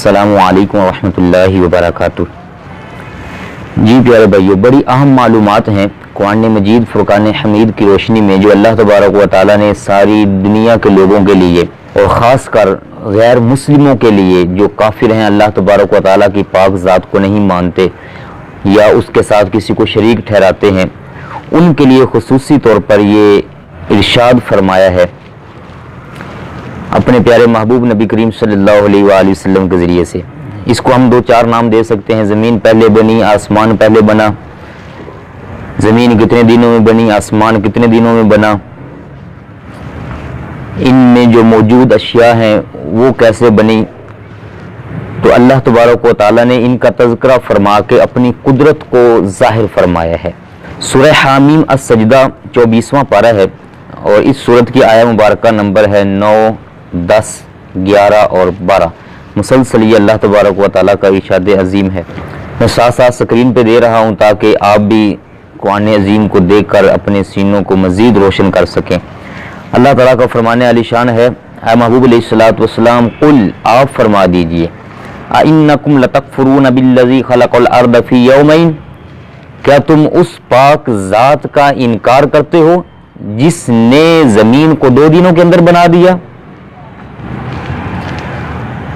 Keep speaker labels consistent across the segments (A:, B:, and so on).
A: السلام علیکم ورحمۃ اللہ وبرکاتہ۔ جی پیارے بھائیو، بڑی اہم معلومات ہیں قرآن مجید فرقان حمید کی روشنی میں جو اللہ تبارک و تعالیٰ نے ساری دنیا کے لوگوں کے لیے اور خاص کر غیر مسلموں کے لیے جو کافر ہیں، اللہ تبارک و تعالیٰ کی پاک ذات کو نہیں مانتے یا اس کے ساتھ کسی کو شریک ٹھہراتے ہیں، ان کے لیے خصوصی طور پر یہ ارشاد فرمایا ہے اپنے پیارے محبوب نبی کریم صلی اللہ علیہ وآلہ وسلم کے ذریعے سے۔ اس کو ہم دو چار نام دے سکتے ہیں۔ زمین پہلے بنی، آسمان پہلے بنا۔ زمین کتنے دنوں میں بنی، آسمان کتنے دنوں میں بنا، ان میں جو موجود اشیاء ہیں وہ کیسے بنی، تو اللہ تبارک و تعالیٰ نے ان کا تذکرہ فرما کے اپنی قدرت کو ظاہر فرمایا ہے۔ سورہ حامیم السجدہ 24واں پارہ ہے اور اس سورت کی آیہ مبارکہ نمبر ہے 9، 10، 11 اور 12۔ مسلسل یہ اللہ تبارک و تعالیٰ کا ارشاد عظیم ہے۔ میں ساتھ ساتھ سکرین پہ دے رہا ہوں تاکہ آپ بھی قرآن عظیم کو دیکھ کر اپنے سینوں کو مزید روشن کر سکیں۔ اللہ تعالیٰ کا فرمان عالی شان ہے، اے محبوب علیہ الصلوۃ والسلام، قل، آپ فرما دیجئے، اَإِنَّكُمْ لَتَكْفُرُونَ بِالَّذِي خَلَقَ الْأَرْضَ فِي يَوْمَيْنِ، کیا تم اس پاک ذات کا انکار کرتے ہو جس نے زمین کو 2 دنوں کے اندر بنا دیا؟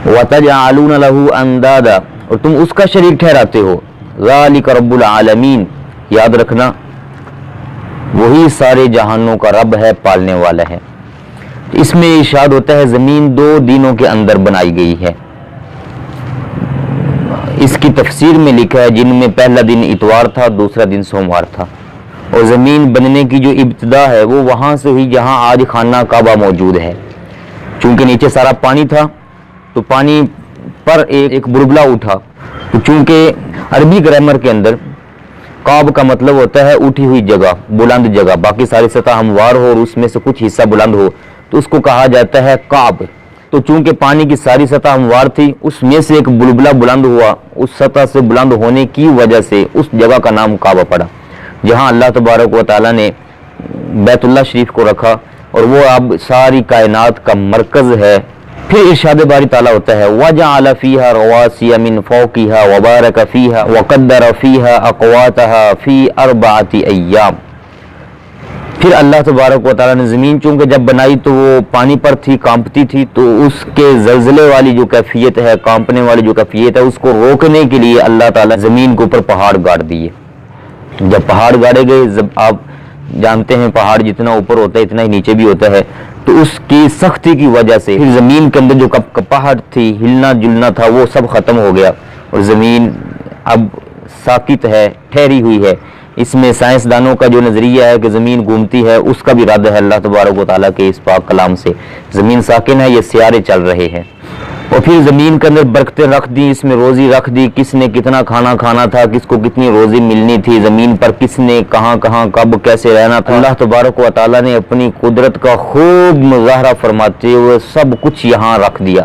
A: وَتَجْعَلُونَ لَهُ أَنْدَادًا، اور تم اس کا شریک ٹھہراتے ہو۔ ذَلِكَ رَبُّ الْعَالَمِينَ، یاد رکھنا وہی سارے جہانوں کا رب ہے، پالنے والا ہے۔ اس میں ارشاد ہوتا ہے زمین 2 دنوں کے اندر بنائی گئی ہے۔ اس کی تفسیر میں لکھا ہے جن میں پہلا دن اتوار تھا، دوسرا دن سوموار تھا، اور زمین بننے کی جو ابتدا ہے وہ وہاں سے ہوئی جہاں آج خانہ کعبہ موجود ہے۔ چونکہ نیچے سارا پانی تھا تو پانی پر ایک بلبلہ اٹھا، تو چونکہ عربی گرامر کے اندر قاب کا مطلب ہوتا ہے اٹھی ہوئی جگہ، بلند جگہ، باقی ساری سطح ہموار ہو اور اس میں سے کچھ حصہ بلند ہو تو اس کو کہا جاتا ہے قاب۔ تو چونکہ پانی کی ساری سطح ہموار تھی، اس میں سے ایک بلبلہ بلند ہوا، اس سطح سے بلند ہونے کی وجہ سے اس جگہ کا نام کعبہ پڑا، جہاں اللہ تبارک و تعالیٰ نے بیت اللہ شریف کو رکھا اور وہ اب ساری کائنات کا مرکز ہے۔ پھر ارشاد باری تعالیٰ ہوتا ہے وَجَعَلَ فِيهَا رَوَاسِيَ مِن فَوْقِهَا وَبَارَكَ فِيهَا وَقَدَّرَ فِيهَا أَقْوَاتَهَا فِي 4 أَيَّامٍ۔ پھر اللہ تبارک و تعالیٰ نے زمین چونکہ جب بنائی تو وہ پانی پر تھی، کانپتی تھی، تو اس کے زلزلے والی جو کیفیت ہے، کانپنے والی جو کیفیت ہے، اس کو روکنے کے لیے اللہ تعالیٰ زمین کے اوپر پہاڑ گاڑ دیے۔ جب پہاڑ گاڑے گئے، آپ جانتے ہیں پہاڑ جتنا اوپر ہوتا ہے اتنا ہی نیچے بھی ہوتا ہے، تو اس کی سختی کی وجہ سے پھر زمین کے اندر جو کپاہٹ تھی، ہلنا جلنا تھا، وہ سب ختم ہو گیا اور زمین اب ساکت ہے، ٹھہری ہوئی ہے۔ اس میں سائنسدانوں کا جو نظریہ ہے کہ زمین گھومتی ہے، اس کا بھی رد ہے اللہ تبارک و تعالیٰ کے اس پاک کلام سے۔ زمین ساکن ہے، یہ سیارے چل رہے ہیں۔ اور پھر زمین کے اندر برکتیں رکھ دی، اس میں روزی رکھ دی، کس نے کتنا کھانا کھانا تھا، کس کو کتنی روزی ملنی تھی، زمین پر کس نے کہاں کہاں کب کیسے رہنا تھا، اللہ تبارک و تعالیٰ نے اپنی قدرت کا خوب مظاہرہ فرماتے ہوئے سب کچھ یہاں رکھ دیا،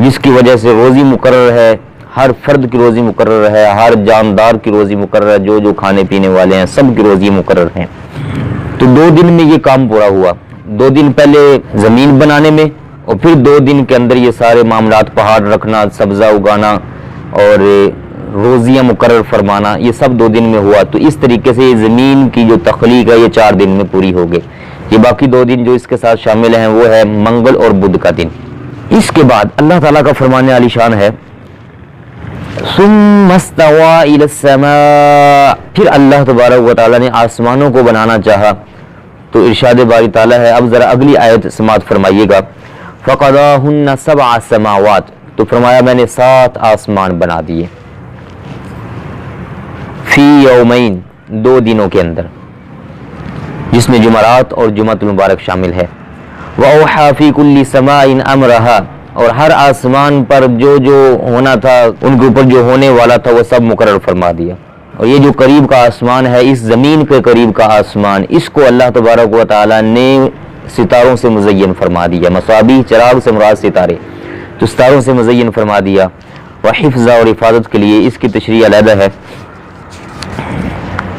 A: جس کی وجہ سے روزی مقرر ہے، ہر فرد کی روزی مقرر ہے، ہر جاندار کی روزی مقرر ہے، جو کھانے پینے والے ہیں سب کی روزی مقرر ہیں۔ تو 2 دن میں یہ کام پورا ہوا، 2 دن پہلے زمین بنانے میں اور پھر 2 دن کے اندر یہ سارے معاملات، پہاڑ رکھنا، سبزہ اگانا اور روزیاں مقرر فرمانا، یہ سب 2 دن میں ہوا۔ تو اس طریقے سے یہ زمین کی جو تخلیق ہے یہ 4 دن میں پوری ہو گئی۔ یہ باقی 2 دن جو اس کے ساتھ شامل ہیں وہ ہے منگل اور بدھ کا دن۔ اس کے بعد اللہ تعالیٰ کا فرمان عالی شان ہے ثم استوى الى السماء، پھر اللہ تبارک و تعالیٰ نے آسمانوں کو بنانا چاہا تو ارشاد باری تعالیٰ ہے، اب ذرا اگلی آیت سماعت فرمائیے گا، فَقَضَاهُنَّ 7 سماوات، تو فرمایا میں نے 7 آسمان بنا دیے، فی یومین، 2 دنوں کے اندر، جس میں جمعرات اور جمعۃ المبارک شامل ہے۔ وَأَوْحَىٰ فِي كُلِّ سَمَاءٍ أَمْرَهَا، اور ہر آسمان پر جو ہونا تھا، ان کے اوپر جو ہونے والا تھا وہ سب مقرر فرما دیا۔ اور یہ جو قریب کا آسمان ہے، اس زمین کے قریب کا آسمان، اس کو اللہ تبارک و تعالیٰ نے ستاروں سے مزین فرما دیا، مصابیح، چراغ سے مراد ستارے، تو ستاروں سے مزین فرما دیا، وحفظ اور حفاظت کے لیے۔ اس کی تشریح علیحدہ ہے،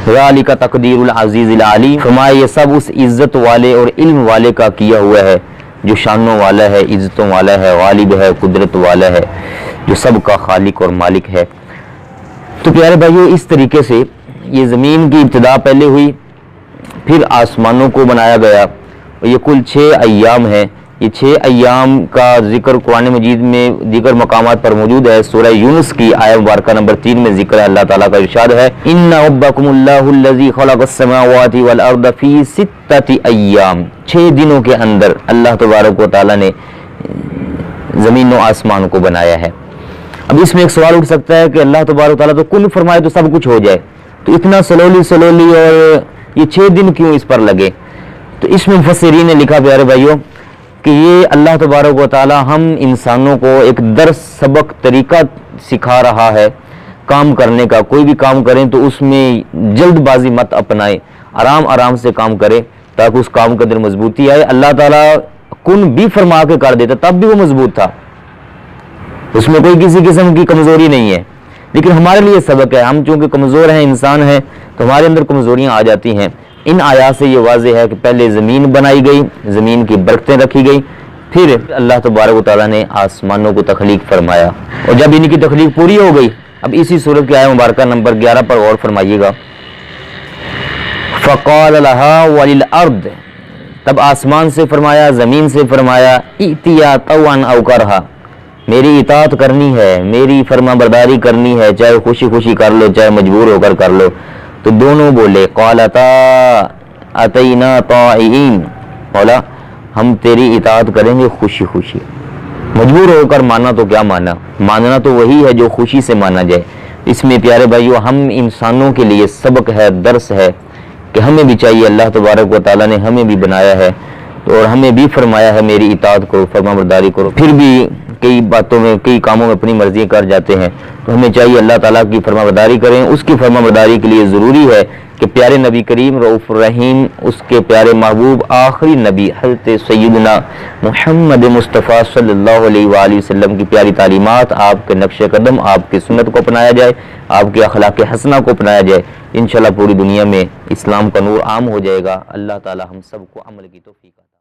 A: ذالک تقدیر العزیز العلیم، فرمایا یہ سب اس عزت والے اور علم والے کا کیا ہوا ہے جو شانوں والا ہے، عزتوں والا ہے، غالب ہے، قدرت والا ہے، جو سب کا خالق اور مالک ہے۔ تو پیارے بھائیو، اس طریقے سے یہ زمین کی ابتدا پہلے ہوئی، پھر آسمانوں کو بنایا گیا، اور یہ کل 6 ایام ہیں۔ یہ 6 ایام کا ذکر قرآن مجید میں دیگر مقامات پر موجود ہے۔ سورہ یونس کی آیت مبارکہ نمبر 3 میں ذکر ہے، اللہ تعالیٰ کا ارشاد ہے، ان ربکم اللہ الذی خلق السماوات والارض فی 6 ایام، 6 دنوں کے اندر اللہ تبارک و تعالیٰ نے زمین و آسمان کو بنایا ہے۔ اب اس میں ایک سوال اٹھ سکتا ہے کہ اللہ تبارک و تعالیٰ تو کن فرمائے تو سب کچھ ہو جائے، تو اتنا سلولی اور یہ 6 دن کیوں اس پر لگے؟ تو اس میں مفسرین نے لکھا پیارے بھائیوں کہ یہ اللہ تبارک و تعالی ہم انسانوں کو ایک درس سبق طریقہ سکھا رہا ہے کام کرنے کا۔ کوئی بھی کام کریں تو اس میں جلد بازی مت اپنائیں، آرام سے کام کرے تاکہ اس کام کے اندر مضبوطی آئے۔ اللہ تعالیٰ کن بھی فرما کے کر دیتا تب بھی وہ مضبوط تھا، اس میں کوئی کسی قسم کی کمزوری نہیں ہے، لیکن ہمارے لیے سبق ہے، ہم چونکہ کمزور ہیں، انسان ہیں، تو ہمارے اندر کمزوریاں آ جاتی ہیں۔ ان آیات سے یہ واضح ہے کہ پہلے زمین بنائی گئی، زمین کی برکتیں رکھی گئی، پھر اللہ تبارک و تعالیٰ نے آسمانوں کو تخلیق فرمایا، اور جب ان کی تخلیق پوری ہو گئی، اب اسی سورت کی آیت مبارکہ نمبر 11 پر غور فرمائیے گا، فقال لها وللارض، تب آسمان سے فرمایا، زمین سے فرمایا، ائتیا طوعا او کرہا، میری اطاعت کرنی ہے، میری فرما برداری کرنی ہے، چاہے خوشی کر لو چاہے مجبور ہو کر کر لو۔ تو دونوں بولے، قالتا اتینا طائعین، بولا ہم تیری اطاعت کریں گے خوشی۔ مجبور ہو کر مانا تو کیا ماننا تو وہی ہے جو خوشی سے مانا جائے۔ اس میں پیارے بھائیو ہم انسانوں کے لیے سبق ہے، درس ہے کہ ہمیں بھی چاہیے، اللہ تبارک و تعالیٰ نے ہمیں بھی بنایا ہے اور ہمیں بھی فرمایا ہے میری اطاعت کرو، فرما برداری کرو، پھر بھی کئی باتوں میں کئی کاموں میں اپنی مرضی کر جاتے ہیں، تو ہمیں چاہیے اللہ تعالیٰ کی فرما برداری کریں۔ اس کی فرما برداری کے لیے ضروری ہے کہ پیارے نبی کریم رؤوف الرحیم، اس کے پیارے محبوب آخری نبی حضرت سیدنا محمد مصطفیٰ صلی اللہ علیہ وآلہ وسلم کی پیاری تعلیمات، آپ کے نقش قدم، آپ کی سنت کو اپنایا جائے، آپ کے اخلاق حسنہ کو اپنایا جائے، انشاءاللہ پوری دنیا میں اسلام کا نور عام ہو جائے گا۔ اللہ تعالیٰ ہم سب کو عمل کی توفیق عطا فرمائے۔